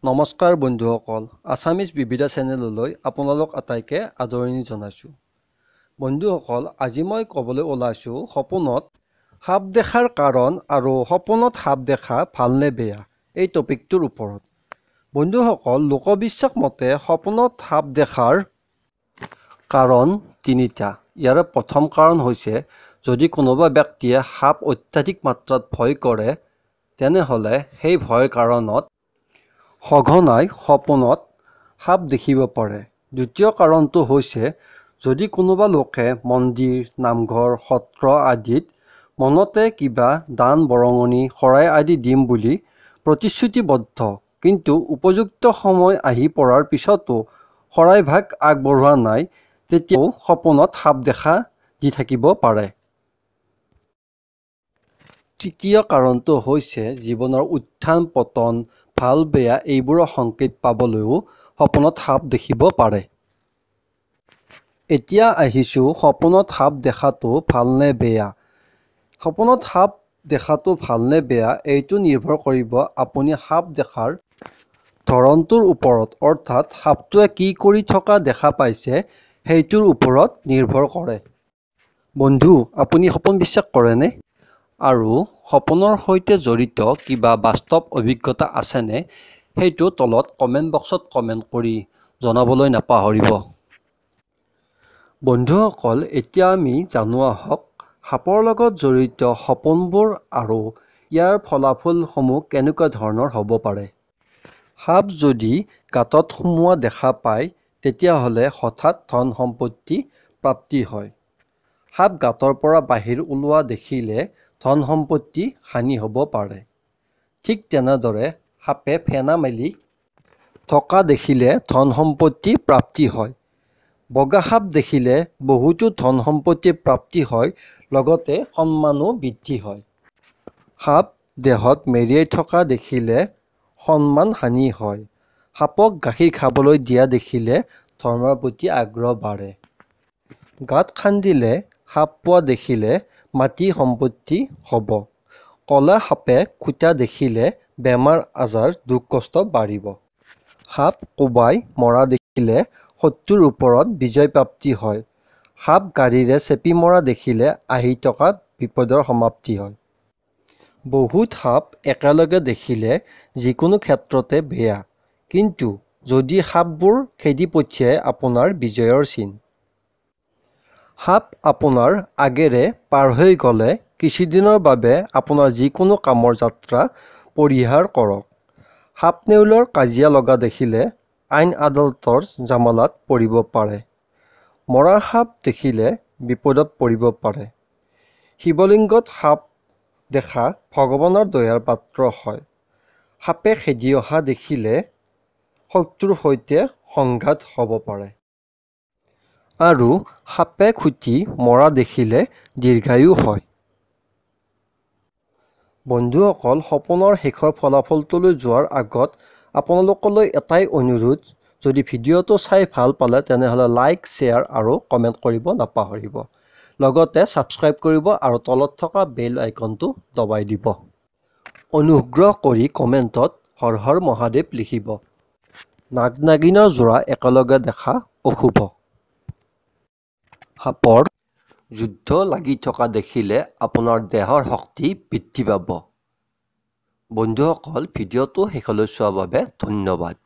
নমস্কাৰ বন্ধুসকল, আছামিজ বিবিধা চেনেললৈ আপোনালোক আটাইকে আদৰণি জনাইছোঁ। বন্ধুসকল, আজি মই ক'বলৈ ওলাইছোঁ সপোনত সাপ দেখাৰ কাৰণ আৰু সপোনত সাপ দেখা ভালনে বেয়া এই টপিকটোৰ ওপৰত। বন্ধুসকল, লোকবিশ্বাস মতে সপোনত সাপ দেখাৰ কাৰণ তিনিটা। ইয়াৰে প্ৰথম কাৰণ হৈছে যদি কোনোবা ব্যক্তিয়ে সাপ অত্যাধিক মাত্ৰাত ভয় কৰে তেনেহ'লে সেই ভয়ৰ কাৰণত সঘনাই সপোনত সাপ দেখিব পাৰে। দ্বিতীয় কাৰণটো হৈছে যদি কোনোবা লোকে মন্দিৰ, নামঘৰ, সত্ৰ আদিত মনতে কিবা দান বৰঙণি, শৰাই আদি দিম বুলি প্ৰতিশ্ৰুতিবদ্ধ, কিন্তু উপযুক্ত সময় আহি পৰাৰ পিছতো শৰাইভাগ আগবঢ়োৱা নাই, তেতিয়াও সপোনত সাপ দেখা দি থাকিব পাৰে। তৃতীয় কাৰণটো হৈছে জীৱনৰ উত্থান পতন, ভাল বেয়া এইবোৰৰ সংকেত পাবলৈও সপোনত সাপ দেখিব পাৰে। এতিয়া আহিছোঁ সপোনত সাপ দেখাটো ভালনে বেয়া। সপোনত সাপ দেখাটো ভালনে বেয়া এইটো নিৰ্ভৰ কৰিব আপুনি সাপ দেখাৰ ধৰণটোৰ ওপৰত, অৰ্থাৎ সাপটোৱে কি কৰি থকা দেখা পাইছে সেইটোৰ ওপৰত নিৰ্ভৰ কৰে। বন্ধু, আপুনি সপোন বিশ্বাস কৰেনে? আৰু সপোনৰ সৈতে জড়িত কিবা বাস্তৱ অভিজ্ঞতা আছেনে সেইটো তলত কমেণ্ট বক্সত কমেণ্ট কৰি জনাবলৈ নাপাহৰিব। বন্ধুসকল, এতিয়া আমি জানো আহক সাপৰ লগত জড়িত সপোনবোৰ আৰু ইয়াৰ ফলাফলসমূহ কেনেকুৱা ধৰণৰ হ'ব পাৰে। সাপ যদি গাঁতত সোমোৱা দেখা পায় তেতিয়াহ'লে হঠাৎ ধন সম্পত্তি প্ৰাপ্তি হয়। সাপ গাঁতৰ পৰা বাহিৰ ওলোৱা দেখিলে ধন সম্পত্তি হানি হ'ব পাৰে। ঠিক তেনেদৰে সাপে ফেনা মেলি থকা দেখিলে ধন সম্পত্তি প্ৰাপ্তি হয়। বগা সাপ দেখিলে বহুতো ধন সম্পত্তি প্ৰাপ্তি হয়, লগতে সন্মানো বৃদ্ধি হয়। সাপ দেহত মেৰিয়াই থকা দেখিলে সন্মান হানি হয়। সাপক গাখীৰ খাবলৈ দিয়া দেখিলে ধৰ্মৰ প্ৰতি আগ্ৰহ বাঢ়ে। গাঁত খান্দিলে সাপ পোৱা দেখিলে মাটি সম্পত্তি হ'ব। ক'লা সাপে খুটা দেখিলে বেমাৰ আজাৰ দুখ কষ্ট বাঢ়িব। সাপ কোবাই মৰা দেখিলে শত্ৰুৰ ওপৰত বিজয় প্ৰাপ্তি হয়। সাপ গাড়ীৰে চেপি মৰা দেখিলে আহি থকা বিপদৰ সমাপ্তি হয়। বহুত সাপ একেলগে দেখিলে যিকোনো ক্ষেত্ৰতে বেয়া, কিন্তু যদি সাপবোৰ খেদি পঠিয়াই আপোনাৰ বিজয়ৰ চিন। সাপ আপোনাৰ আগেৰে পাৰ হৈ গ'লে কিছুদিনৰ বাবে আপোনাৰ যিকোনো কামৰ যাত্ৰা পৰিহাৰ কৰক। সাপ নেউলৰ কাজিয়া লগা দেখিলে আইন আদালতৰ জামালাত পৰিব পাৰে। মৰা সাপ দেখিলে বিপদত পৰিব পাৰে। শিৱলিংগত সাপ দেখা ভগৱানৰ দয়াৰ পাত্ৰ হয়। সাপে খেদি অহা দেখিলে শত্ৰুৰ সৈতে সংঘাত হ'ব পাৰে। আৰু সাপে খুটি মৰা দেখিলে দীৰ্ঘায়ু হয়। বন্ধুসকল, সপোনৰ শেষৰ ফলাফলটোলৈ যোৱাৰ আগত আপোনালোকলৈ এটাই অনুৰোধ, যদি ভিডিঅ'টো চাই ভাল পালে তেনেহ'লে লাইক, শ্বেয়াৰ আৰু কমেণ্ট কৰিব নাপাহৰিব। লগতে ছাবস্ক্ৰাইব কৰিব আৰু তলত থকা বেল আইকনটো দবাই দিব। অনুগ্ৰহ কৰি কমেণ্টত হৰ হৰ মহাদেৱ লিখিব। নাগ নাগিনৰ যোৰা একেলগে দেখা অশুভ। সাপৰ যুদ্ধ লাগি থকা দেখিলে আপোনাৰ দেহৰ শক্তি বৃদ্ধি পাব। বন্ধুসকল, ভিডিঅ'টো শেষলৈ চোৱাৰ বাবে ধন্যবাদ।